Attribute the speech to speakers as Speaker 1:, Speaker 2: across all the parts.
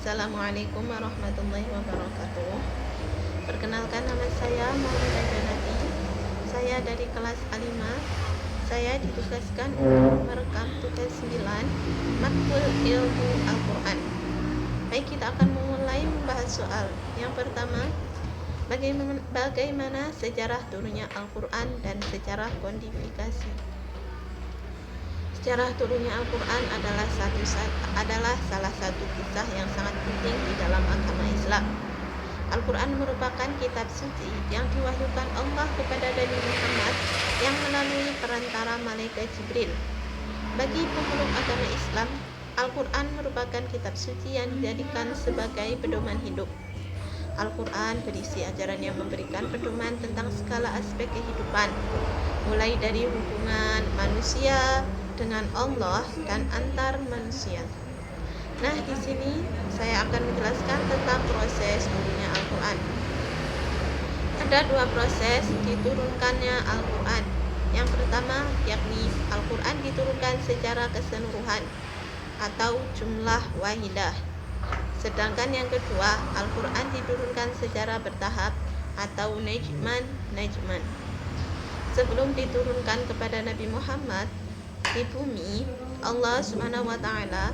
Speaker 1: Assalamualaikum warahmatullahi wabarakatuh. Perkenalkan, nama saya Maulida Janati. Saya dari kelas A5. Saya ditugaskan untuk merekam tugas 9 Makbul Ilmu Al-Quran. Baik, kita akan mulai membahas soal. Yang pertama, bagaimana sejarah turunnya Al-Quran dan sejarah kodifikasi. Sejarah turunnya Al-Quran adalah salah satu kisah yang sangat penting di dalam agama Islam. Al-Quran merupakan kitab suci yang diwahyukan Allah kepada Nabi Muhammad yang melalui perantara malaikat Jibril. Bagi pemeluk agama Islam, Al-Quran merupakan kitab suci yang dijadikan sebagai pedoman hidup. Al-Quran berisi ajaran yang memberikan pedoman tentang segala aspek kehidupan, mulai dari hubungan manusia dengan Allah dan antar manusia. Nah, di sini saya akan menjelaskan tentang proses turunnya Al-Quran. Ada dua proses diturunkannya Al-Quran. Yang pertama, yakni Al-Quran diturunkan secara keseluruhan atau jumlah wahidah. Sedangkan yang kedua, Al-Quran diturunkan secara bertahap atau najman. Sebelum diturunkan kepada Nabi Muhammad di bumi, Allah Subhanahu wa Ta'ala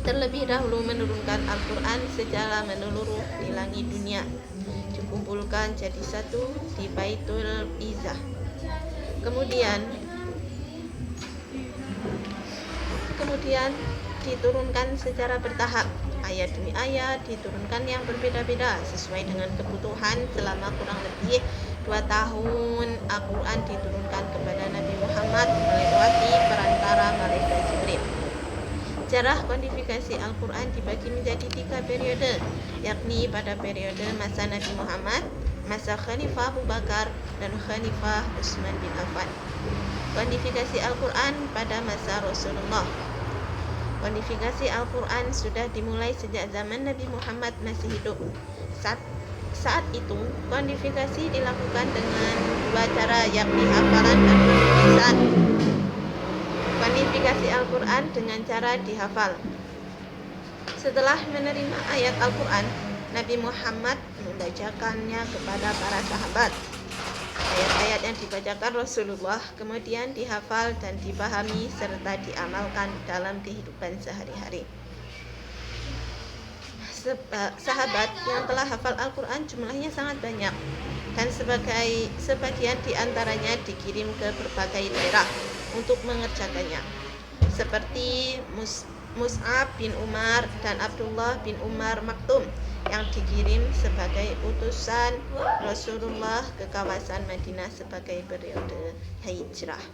Speaker 1: terlebih dahulu menurunkan Al-Quran secara menyeluruh di langit dunia, dikumpulkan jadi satu di Baitul Izzah. Kemudian diturunkan secara bertahap, ayat demi ayat diturunkan yang berbeda-beda sesuai dengan kebutuhan. Selama kurang lebih 2 tahun Al-Quran diturunkan kepada Nabi Muhammad melewati perantara malaikat Jibril. Sejarah kodifikasi Al-Quran dibagi menjadi 3 periode, yakni pada periode masa Nabi Muhammad, masa Khalifah Abu Bakar, dan Khalifah Utsman bin Affan. Kodifikasi Al-Quran pada masa Rasulullah. Kodifikasi Al-Quran sudah dimulai sejak zaman Nabi Muhammad masih hidup. Saat itu, kodifikasi dilakukan dengan 2 cara, yakni hafalan dan penulisan. Kodifikasi Al-Quran dengan cara dihafal. Setelah menerima ayat Al-Quran, Nabi Muhammad membacakannya kepada para sahabat. Ayat-ayat yang dibacakan Rasulullah kemudian dihafal dan dipahami serta diamalkan dalam kehidupan sehari-hari. Sahabat yang telah hafal Al-Quran jumlahnya sangat banyak, dan sebagian diantaranya dikirim ke berbagai daerah untuk mengerjakannya, seperti Mus'ab bin Umar dan Abdullah bin Umar Maktum yang dikirim sebagai utusan Rasulullah ke kawasan Madinah sebagai periode hijrah.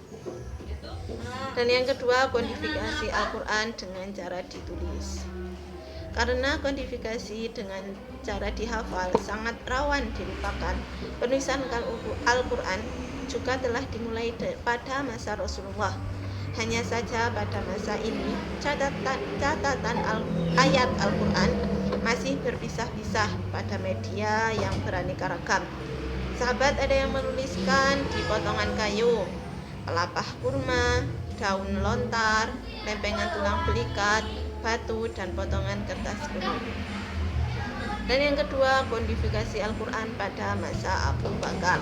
Speaker 1: Dan yang kedua, kodifikasi Al-Quran dengan cara ditulis. Karena kodifikasi dengan cara dihafal sangat rawan dilupakan, penulisan Al-Quran juga telah dimulai pada masa Rasulullah. Hanya saja pada masa ini catatan ayat Al-Quran masih berpisah-pisah pada media yang beraneka ragam. Sahabat ada yang menuliskan di potongan kayu, pelapah kurma, daun lontar, lempengan tulang belikat, batu, dan potongan kertas kuning. Dan yang kedua, kodifikasi Al-Quran pada masa Abu Bakar.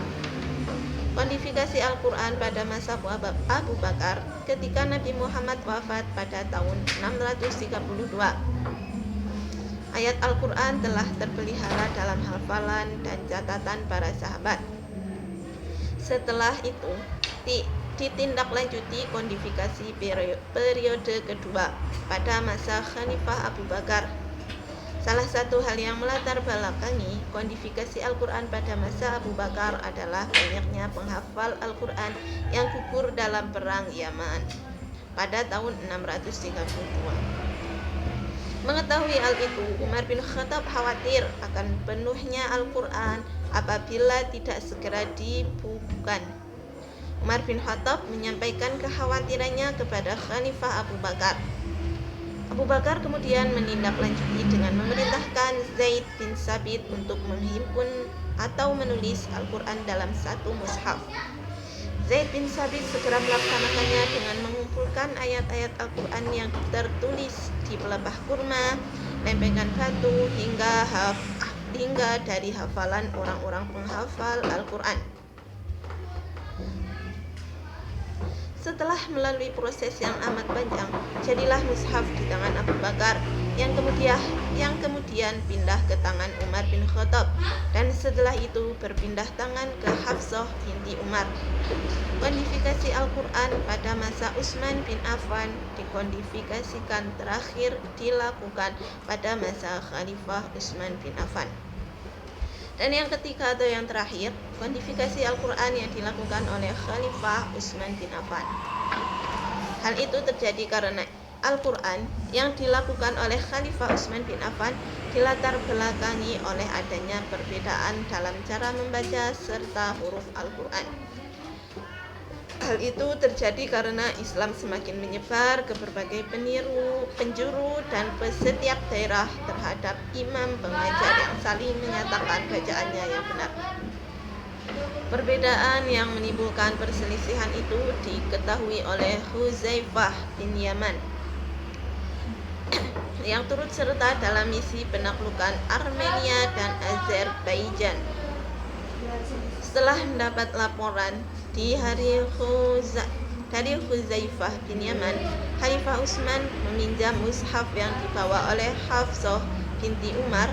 Speaker 1: Kodifikasi Al-Quran pada masa Abu Bakar ketika Nabi Muhammad wafat pada tahun 632. Ayat Al-Quran telah terpelihara dalam hafalan dan catatan para sahabat. Setelah itu ditindaklanjuti kodifikasi periode kedua pada masa Khalifah Abu Bakar. Salah satu hal yang melatar belakangi kodifikasi Al-Quran pada masa Abu Bakar adalah banyaknya penghafal Al-Quran yang gugur dalam perang Yaman pada tahun 632. Mengetahui hal itu, Umar bin Khattab khawatir akan penuhnya Al-Quran apabila tidak segera dibukukan. Umar bin Khattab menyampaikan kekhawatirannya kepada Khalifah Abu Bakar. Abu Bakar kemudian menindaklanjuti dengan memerintahkan Zaid bin Sabit untuk menghimpun atau menulis Al-Quran dalam satu mushaf. Zaid bin Sabit segera melaksanakannya dengan mengumpulkan ayat-ayat Al-Quran yang tertulis di pelepah kurma, lempengan batu, hingga dari hafalan orang-orang penghafal Al-Quran. Setelah melalui proses yang amat panjang, jadilah mushaf di tangan Abu Bakar, yang kemudian pindah ke tangan Umar bin Khattab, dan setelah itu berpindah tangan ke Hafsah binti Umar. Kodifikasi Al-Quran pada masa Utsman bin Affan dikodifikasikan terakhir dilakukan pada masa Khalifah Utsman bin Affan. Dan yang ketiga atau yang terakhir, kodifikasi Al-Quran yang dilakukan oleh Khalifah Utsman bin Affan. Hal itu terjadi karena Al-Quran yang dilakukan oleh Khalifah Utsman bin Affan dilatar belakangi oleh adanya perbedaan dalam cara membaca serta huruf Al-Quran. Hal itu terjadi karena Islam semakin menyebar ke berbagai penjuru dan setiap daerah terhadap imam pengajar yang saling menyatakan bacaannya yang benar. Perbedaan yang menimbulkan perselisihan itu diketahui oleh Hudzaifah bin Yaman yang turut serta dalam misi penaklukan Armenia dan Azerbaijan. Setelah mendapat laporan dari Hudzaifah bin Yaman, Khalifah Utsman meminjam mushaf yang dibawa oleh Hafsah binti Umar.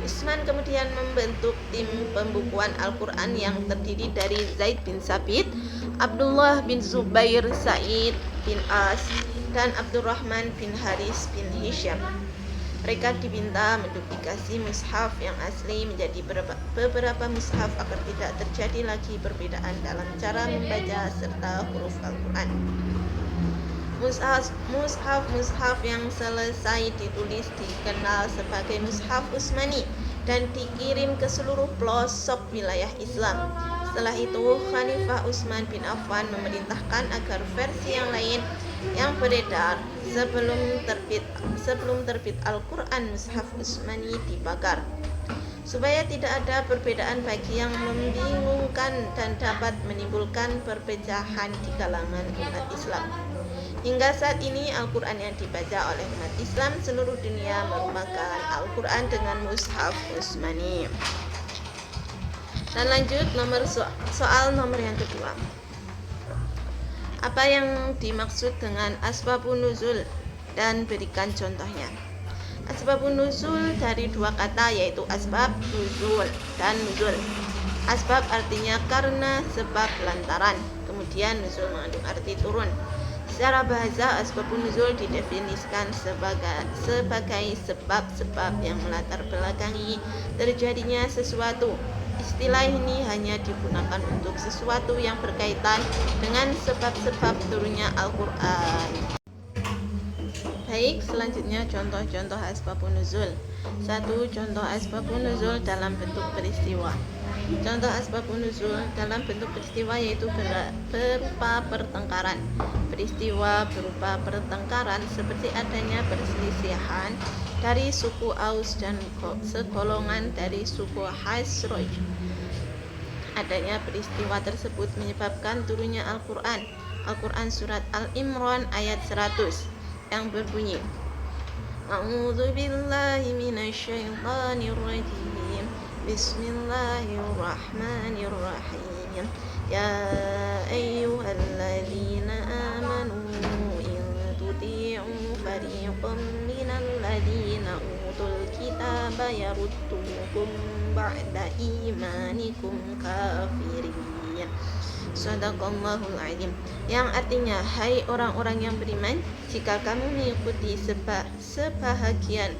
Speaker 1: Utsman kemudian membentuk tim pembukuan Al-Quran yang terdiri dari Zaid bin Sabit, Abdullah bin Zubair, Sa'id bin As, dan Abdurrahman bin Haris bin Hisham. Mereka diminta menduplikasi mushaf yang asli menjadi beberapa mushaf agar tidak terjadi lagi perbedaan dalam cara membaca serta huruf Al-Quran. Mushaf yang selesai ditulis dikenal sebagai mushaf Utsmani dan dikirim ke seluruh pelosok wilayah Islam. Setelah itu, Khalifah Utsman bin Affan memerintahkan agar versi yang lain yang beredar sebelum terbit Al-Quran mushaf Utsmani dibakar, supaya tidak ada perbedaan bagi yang membingungkan dan dapat menimbulkan perpecahan di kalangan umat Islam. Hingga saat ini Al-Quran yang dibaca oleh umat Islam seluruh dunia merupakan Al-Quran dengan mushaf Utsmani. Dan lanjut soal nomor yang kedua. Apa yang dimaksud dengan asbabun nuzul dan berikan contohnya. Asbabun nuzul dari dua kata, yaitu asbab, nuzul, dan nuzul. Asbab artinya karena, sebab, lantaran. Kemudian nuzul mengandung arti turun. Secara bahasa, asbabun nuzul didefinisikan sebagai sebab-sebab yang melatar belakangi terjadinya sesuatu. Istilah ini hanya digunakan untuk sesuatu yang berkaitan dengan sebab-sebab turunnya Al-Quran. Baik, selanjutnya contoh-contoh asbabun nuzul. 1. Contoh asbabun nuzul dalam bentuk peristiwa. Contoh asbabun nuzul dalam bentuk peristiwa yaitu berupa pertengkaran. Peristiwa berupa pertengkaran seperti adanya perselisihan dari suku Aus dan segolongan dari suku Khazraj. Adanya peristiwa tersebut menyebabkan turunnya Al-Quran. Al-Quran surat Al-Imran ayat 100 yang berbunyi, A'udzu billahi minasyaitonir rajim. Bismillahirrahmanirrahim. Ya ayyuhalladzina amanu in tuti'u fariqam minal ladzina utul kitaba yaruddukum ba'da imanikum kafirin. Shadaqallahul azim. Yang artinya, hai orang-orang yang beriman, jika kamu mengikuti sebagian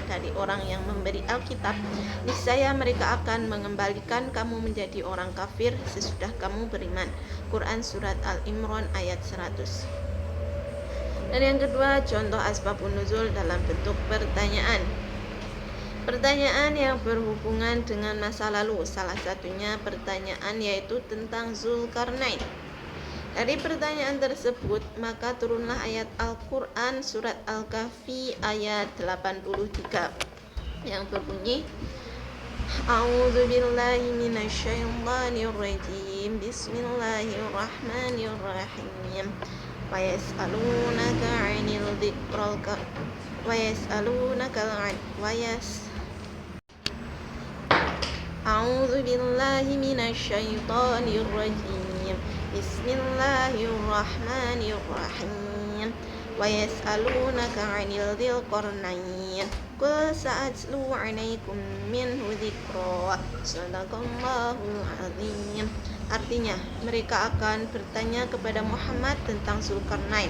Speaker 1: dari orang yang memberi Alkitab, niscaya mereka akan mengembalikan kamu menjadi orang kafir sesudah kamu beriman. Quran surat Al-Imran ayat 100. Dan yang kedua, contoh asbabun nuzul dalam bentuk pertanyaan. Pertanyaan yang berhubungan dengan masa lalu, salah satunya pertanyaan yaitu tentang Zulkarnain. Dari pertanyaan tersebut, maka turunlah ayat Al-Quran surat Al-Kahfi ayat 83 yang berbunyi, A'udzu billahi minasyaitonir rajim. Bismillahirrahmanirrahim. Wa yas'alunaka 'anil dzikraka wa yas'alunaka A'udzu billahi minasy syaithanir rajim. Bismillahirrahmanirrahim. Wa yas'alunaka 'anil dzil qarnain. Qul sa'atlu 'alaikum minhu dzikra. Shadaqallahul 'azim. Artinya, mereka akan bertanya kepada Muhammad tentang Zulkarnain.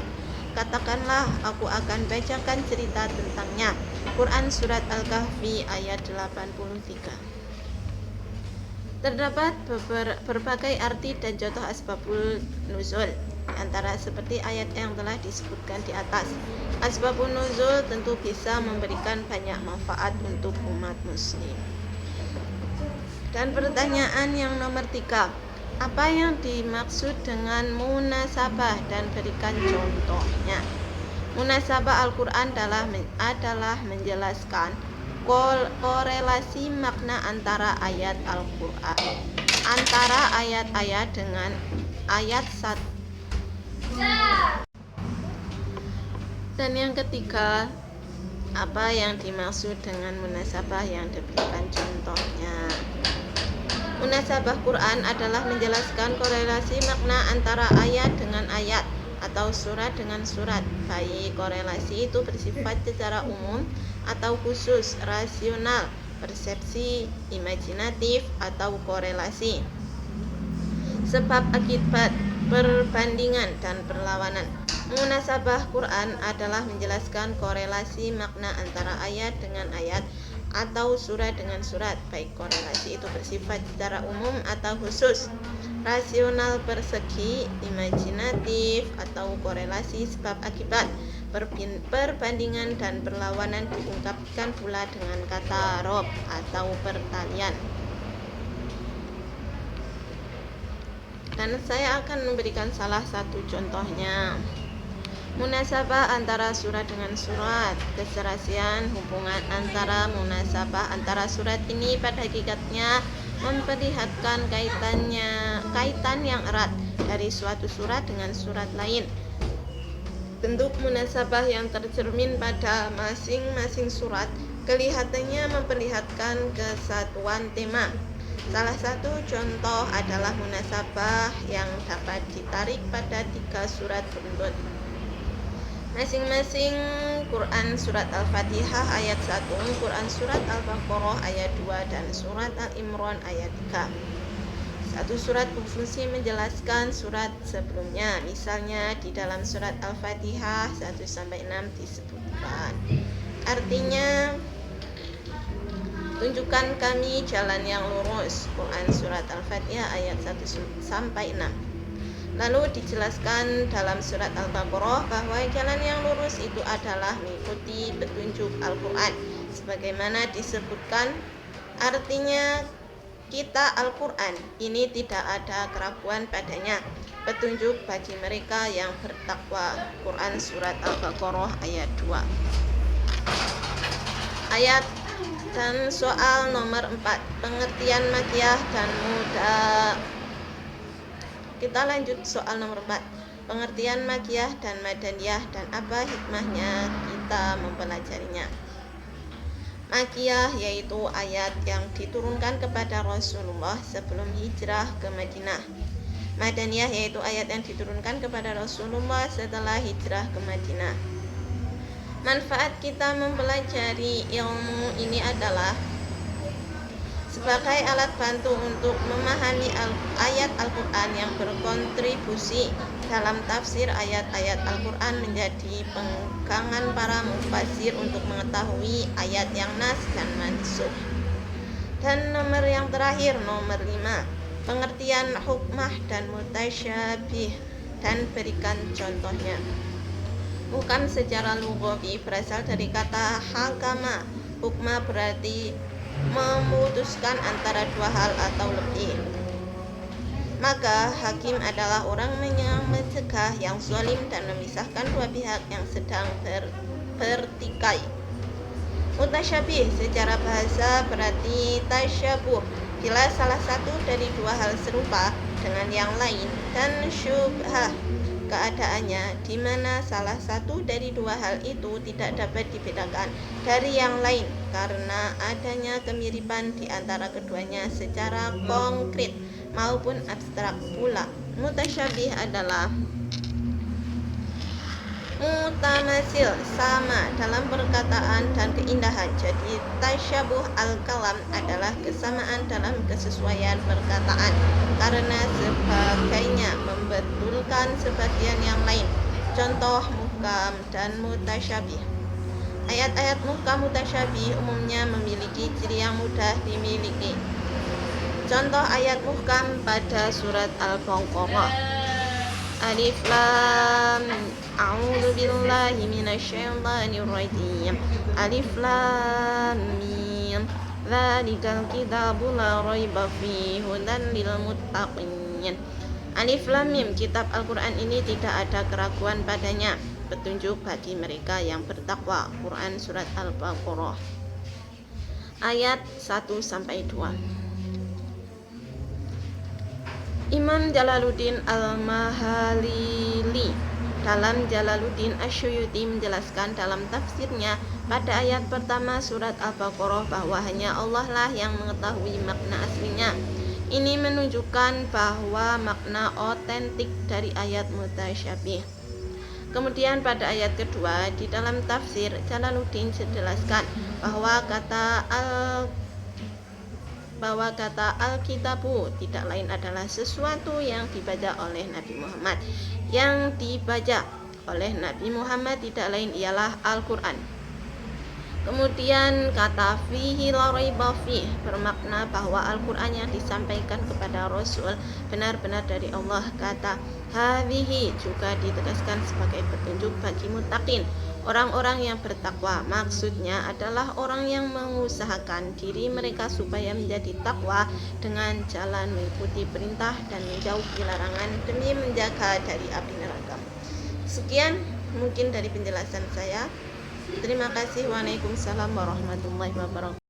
Speaker 1: Katakanlah, aku akan bacakan cerita tentangnya. Quran Surat Al-Kahfi ayat 83. Terdapat berbagai arti dan contoh asbabul nuzul, antara seperti ayat yang telah disebutkan di atas. Asbabun nuzul tentu bisa memberikan banyak manfaat untuk umat muslim. Dan pertanyaan yang nomor 3, apa yang dimaksud dengan munasabah dan berikan contohnya? Munasabah Al-Quran adalah menjelaskan korelasi makna antara ayat Al-Quran, antara ayat-ayat dengan ayat 1. Dan yang ketiga, apa yang dimaksud dengan munasabah yang diberikan contohnya? Munasabah Quran adalah menjelaskan korelasi makna antara ayat dengan ayat atau surat dengan surat, baik korelasi itu bersifat secara umum atau khusus, rasional, persepsi, imajinatif, atau korelasi, sebab akibat, perbandingan, dan perlawanan. Munasabah Quran adalah menjelaskan korelasi makna antara ayat dengan ayat atau surat dengan surat, baik korelasi itu bersifat secara umum atau khusus, rasional, persegi, imajinatif, atau korelasi sebab akibat, perbandingan, dan perlawanan diungkapkan pula dengan kata rob atau pertalian. Dan saya akan memberikan salah satu contohnya. Munasabah antara surat dengan surat. Keserasian hubungan antara munasabah antara surat ini pada hakikatnya memperlihatkan kaitan yang erat dari suatu surat dengan surat lain. Bentuk munasabah yang tercermin pada masing-masing surat kelihatannya memperlihatkan kesatuan tema. Salah satu contoh adalah munasabah yang dapat ditarik pada 3 surat beruntun. Masing-masing Quran Surat Al-Fatihah ayat 1, Quran Surat Al-Baqarah ayat 2, dan Surat Al-Imran ayat 3. Satu surat berfungsi menjelaskan surat sebelumnya. Misalnya di dalam Surat Al-Fatihah 1-6 disebutkan, artinya, tunjukkan kami jalan yang lurus. Quran Surat Al-Fatihah ayat 1-6. Lalu dijelaskan dalam Surat Al-Baqarah bahwa jalan yang lurus itu adalah mengikuti petunjuk Al-Quran, sebagaimana disebutkan, artinya kita Al-Quran ini tidak ada keraguan padanya, petunjuk bagi mereka yang bertakwa. Quran Surat Al-Baqarah ayat 2. Ayat dan soal nomor 4, pengertian makiyah dan mudah. Kita lanjut soal nomor 4, pengertian makiyah dan madaniyah dan apa hikmahnya kita mempelajarinya. Makiyah yaitu ayat yang diturunkan kepada Rasulullah sebelum hijrah ke Madinah. Madaniyah yaitu ayat yang diturunkan kepada Rasulullah setelah hijrah ke Madinah. Manfaat kita mempelajari ilmu ini adalah sebagai alat bantu untuk memahami ayat Al-Quran yang berkontribusi dalam tafsir ayat-ayat Al-Quran, menjadi pegangan para mufassir untuk mengetahui ayat yang nas dan mansukh. Dan nomor yang terakhir, nomor 5, pengertian hukmah dan mutasyabih dan berikan contohnya. Bukan secara lughawi berasal dari kata hakama. Hukmah berarti memutuskan antara 2 hal atau lebih. Maka hakim adalah orang yang mencegah yang zalim dan memisahkan 2 pihak yang sedang bertikai. Mutasyabih secara bahasa berarti tasyabuh bila salah satu dari 2 hal serupa dengan yang lain, dan syubhah keadaannya di mana salah satu dari dua hal itu tidak dapat dibedakan dari yang lain karena adanya kemiripan di antara keduanya secara konkret maupun abstrak pula. Mutasyabih adalah mutamasil, sama dalam perkataan dan keindahan. Jadi tasyabuh al-kalam adalah kesamaan dalam kesesuaian perkataan karena sebagainya membetulkan sebagian yang lain. Contoh muhkam dan mutasyabih. Ayat-ayat muhkam mutasyabih umumnya memiliki ciri yang mudah dimiliki. Contoh ayat muhkam pada surat Al-Baqarah. Alif Lam A'udzu billahi minasyaitonir rajim. Alif Lam Mim. Dzalikal kitabu la raiba fihi hudan lil muttaqin. Alif Lam Mim, kitab Al-Qur'an ini tidak ada keraguan padanya, petunjuk bagi mereka yang bertakwa. Quran surat Al-Baqarah ayat 1 sampai 2. Imam Jalaluddin Al-Mahalili dalam Jalaluddin Asyuyuti menjelaskan dalam tafsirnya pada ayat pertama surat Al-Baqarah bahwa hanya Allah lah yang mengetahui makna aslinya. Ini menunjukkan bahwa makna otentik dari ayat mutasyabih. Kemudian pada ayat kedua di dalam tafsir Jalaluddin menjelaskan bahwa kata Al-Kitabu tidak lain adalah sesuatu yang dibaca oleh Nabi Muhammad. Yang dibaca oleh Nabi Muhammad tidak lain ialah Al-Quran. Kemudian kata fihi la raiba fih bermakna bahwa Al-Quran yang disampaikan kepada Rasul benar-benar dari Allah. Kata hadhihi juga ditegaskan sebagai petunjuk bagi muttaqin, orang-orang yang bertakwa. Maksudnya adalah orang yang mengusahakan diri mereka supaya menjadi takwa dengan jalan mengikuti perintah dan menjauhi larangan demi menjaga dari api neraka. Sekian mungkin dari penjelasan saya. Terima kasih. Waalaikumsalam warahmatullahi wabarakatuh.